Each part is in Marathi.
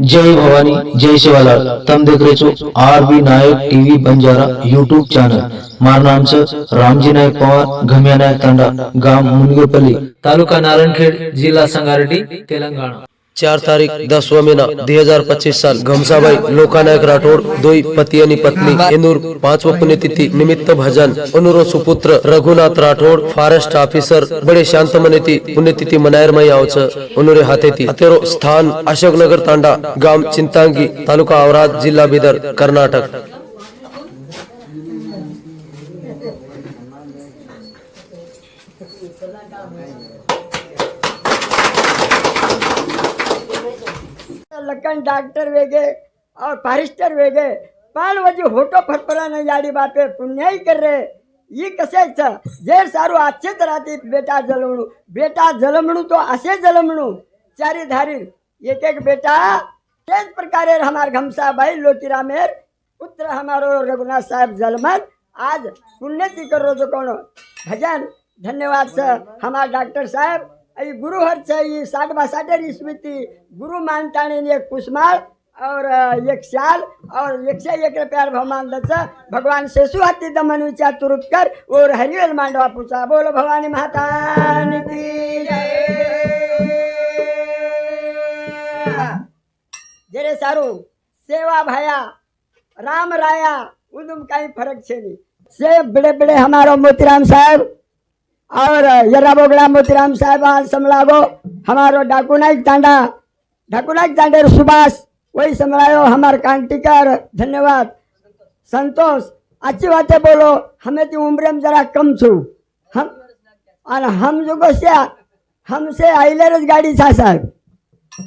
जय भवानी जय शिवालाल तम देख रहे છો आरबी नायक टीवी बंजारा यूट्यूब चॅनल મારું નામ છે રામજી નાયક પવાર ગમ્યા નાયક તાંડા ગામ મુનગેપલ્લી તાલુકા નારણखेड जिल्हा संगारेड्डी तेलंगाणा 4 तारीख 10वा महिना 2025 साल घमसाबाई लोकानायक राठोड दोई पती आणि पत्नी एनूर 5व पुण्यतिथी निमित्त भजन अनुरो सुपुत्र रघुनाथ राठोड फॉरेस्ट ऑफिसर बडे शांतमनेती पुण्यतिथी मनायर मै आवच अनुरे हातेती अतेरो स्थान अशोकनगर तांडा गाम चिंतांगी तालुका औराद जिल्हा बिदर कर्नाटक। लखन डॉक्टर वेगे और फॉरेस्टर वेगे पण वजी होटो फरफराने याडी बापे पुण्याई कर रे ये कसे जेर सारू अच्छेच राहते बेटा जलमणू तो असे जलमणू चारी धारी एक एक बेटा तेज प्रकारे हमार घमसा भाई लोकीरामेर पुत्र हमारो रघुनाथ साहब जलमन आज पुण्यति करो जो कोनो भजन धन्यवाद सर हमार डॉक्टर साहब आई गुरु हर चाहिए 60-62 स्मृति गुरु मानताने एक कुसमाल और एक शाल और 101 रुपया भगवान दत्त भगवान शेषु हाथी दमन विचार तुरुत कर और हरिवेल मांडवा पूछा बोलो भवानी माता की जरे सारू सेवा भाया राम राया उदम कहीं फर्क छे नहीं से बड़े बड़े हमारो मोतीराम साहब और यरा बोगला मोतीराम साहब आज समलागो हमारो डाकुनाइक तांडे सुभाष वही समलायो हमार कांटिकर धन्यवाद संतोष अच्छी बातें बोलो हमें तो उम्र में जरा कम छू हम जो से हमसे आइलर गाड़ी था साहब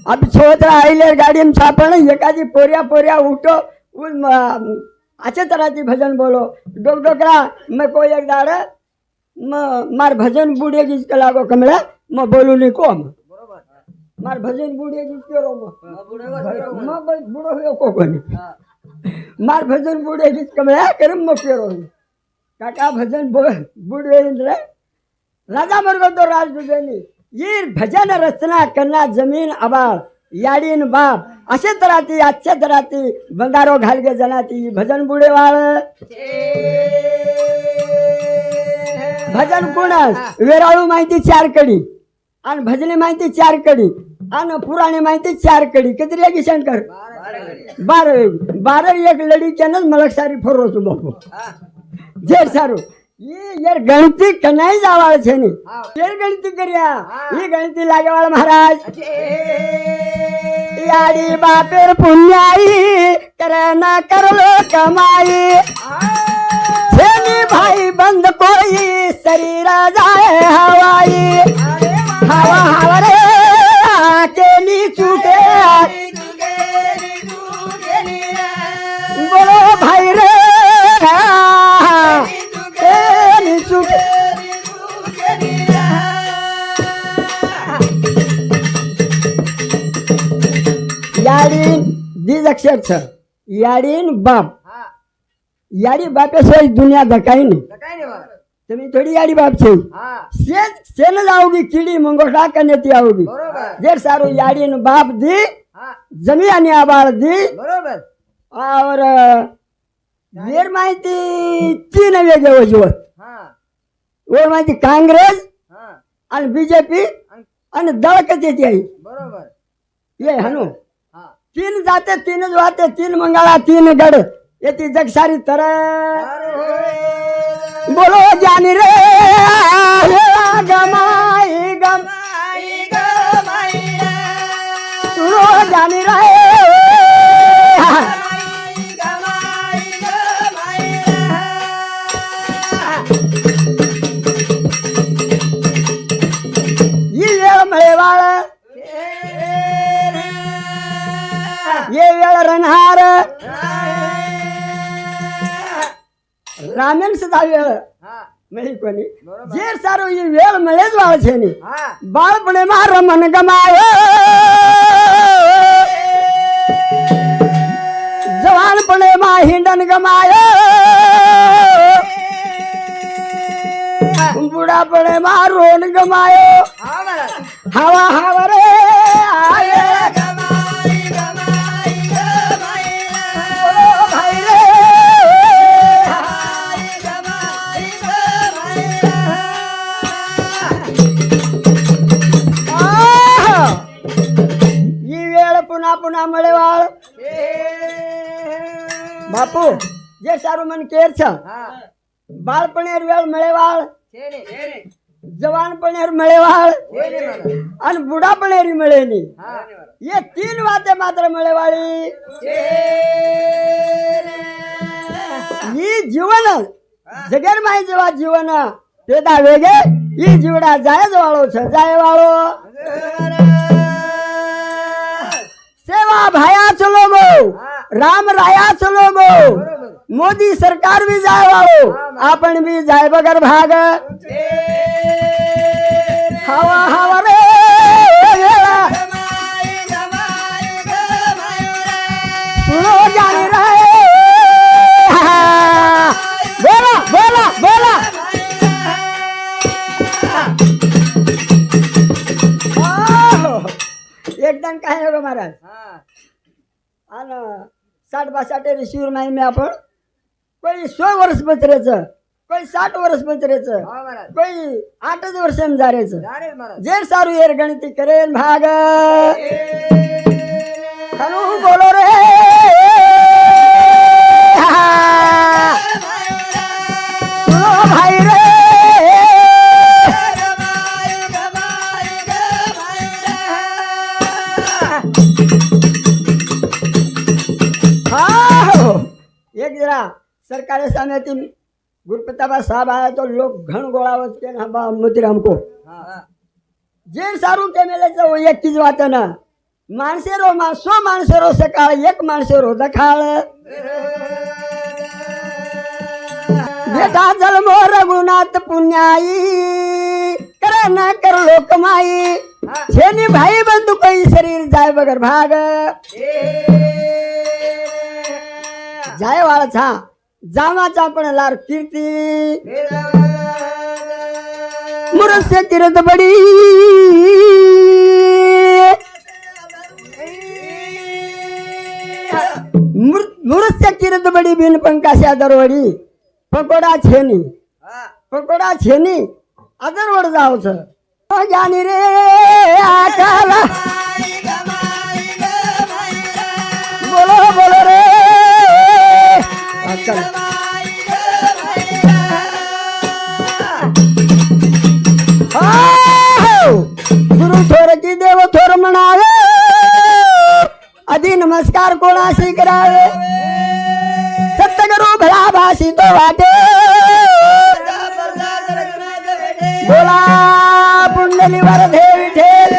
अब छोटा आइलर गाड़ी में छापण एकादी पोरिया उठो अच्छे तरह की भजन बोलो डोकरा मैं कोई एक दाड़ मार भजन बूढ़े गीत के लागो कमला मैं बोलू नहीं को मार भजन बूढ़े गीत के रो मैं बूढ़ो हो को कोनी मार भजन बूढ़े गीत कमला करम मैं के रो काका भजन बूढ़े इंद्र राजा मरगो तो राज दुजनी ये भजन रचना करना जमीन अबाळ याडीन बाप असे तरहाती अच्छे तरहाती बंगारो घाल के जनाती भजन बूढ़े वाल भजन कोणास वेराळू माहिती 4 कडी आणि भजनी माहिती 4 कडी आणि पुराणी माहिती 4 कडी किती रेगी शंकर 12 एक लड़ी केनच मलक सारी फरो तू बापू जे सारू ये यार गणती कनाई जावाळ छे नी यार गणती करिया ये गणती लागेवाळ महाराज याडी बापेर पुण्याई करना करलो कमाई छेनी भाई बंद कोई शरीर जाए हवाई हवा रे केली चुके बोलो भाई रे केली चुके याडीन दीज अक्षर छ याडीन बाप याडी बापे से दुनिया धकाई नहीं तुम्हें थोड़ी याडी बाप से न जाओगी कीड़ी मंगोटा करने ती आओगी देर सारो याडी न बाप दी जमी आणि आबाळ दी और येर माहिती 3 वेगळे वजवत वर माहिती काँग्रेस आणि बीजेपी आणि दळ कधी आई ये हनु 3 जाते 3 वाते 3 मंगळा 3 गड येती जग सारी तरह बोलो जानी रे गमाई सुनो जानी रे ये वेळ मळेवाळ ये वेळ रणहार रामेन सदा वेळ मिळी कोणी जे सारो ये वेळ मिळेच वाळ छे नी बाळपणे मा रमन गमायो जवानपणे मा हिंडन गमायो बुढापणे मा रोन गमायो हवा रे आये गमाई पुन्हा पुन्हा મળેવાળ બાપુ જે સારું મન કેર છે બાળપણેર વેળ મળેવાળ જવાનપણેર મળેવાળ અને બુઢાપણેરી મળે નહીં ये तीन बातें मात्र મળેવાળી ये जीवन जगरमाई जेवा जीवन પેદા વેગે ઈ જીવડા જાય જ વાળો છે જાય વાળો सेवा भाया चलो गो राम राया चलो गो मोदी सरकार भी जाए वालो आपण भी जाए बगर भाग हवा हवा रे सुनो जाने रहे बोला बोला बोला एकदम काय हो महाराज आणि 60-62 शिवर नाही मी आपण कोई 100 वर्ष बचरेचं कोई 60 वर्ष बचरेचं कोई 8 वर्ष जारेचं जे सारू येर गणती करेन भाग हनु बोलो रे सुनो भाई रे एक जरा सरकारी सामने गुरुप्रतापा साहब आया तो लोग घण गोळावत के ना बा मुतिर हमको जे सारू के मेले वो एक चीज बात है ना माणसेरो 100 माणसेरो सकाळ एक माणसेरो दखाळ बेटा जन्मो रघुनाथ पुण्याई कर न कर लोकमाई छेनी भाई बंधु कोई शरीर जाय बगर भाग जाय वाला छा जावाचा पण लार कीर्ती मुरस्य किरत बडी मुरस्य किरत बडी बिन पंकाशा दरवडी पकोडा छेनी अदरवड जावच जानी रे आकाला बोलो बोलो रे गुरु थोर की देव थोर म्हणावे आधी नमस्कार कोणाशी करावे सत्तगुरु भला भासी तो वाटे बोला पुंडली वर देवी ठेल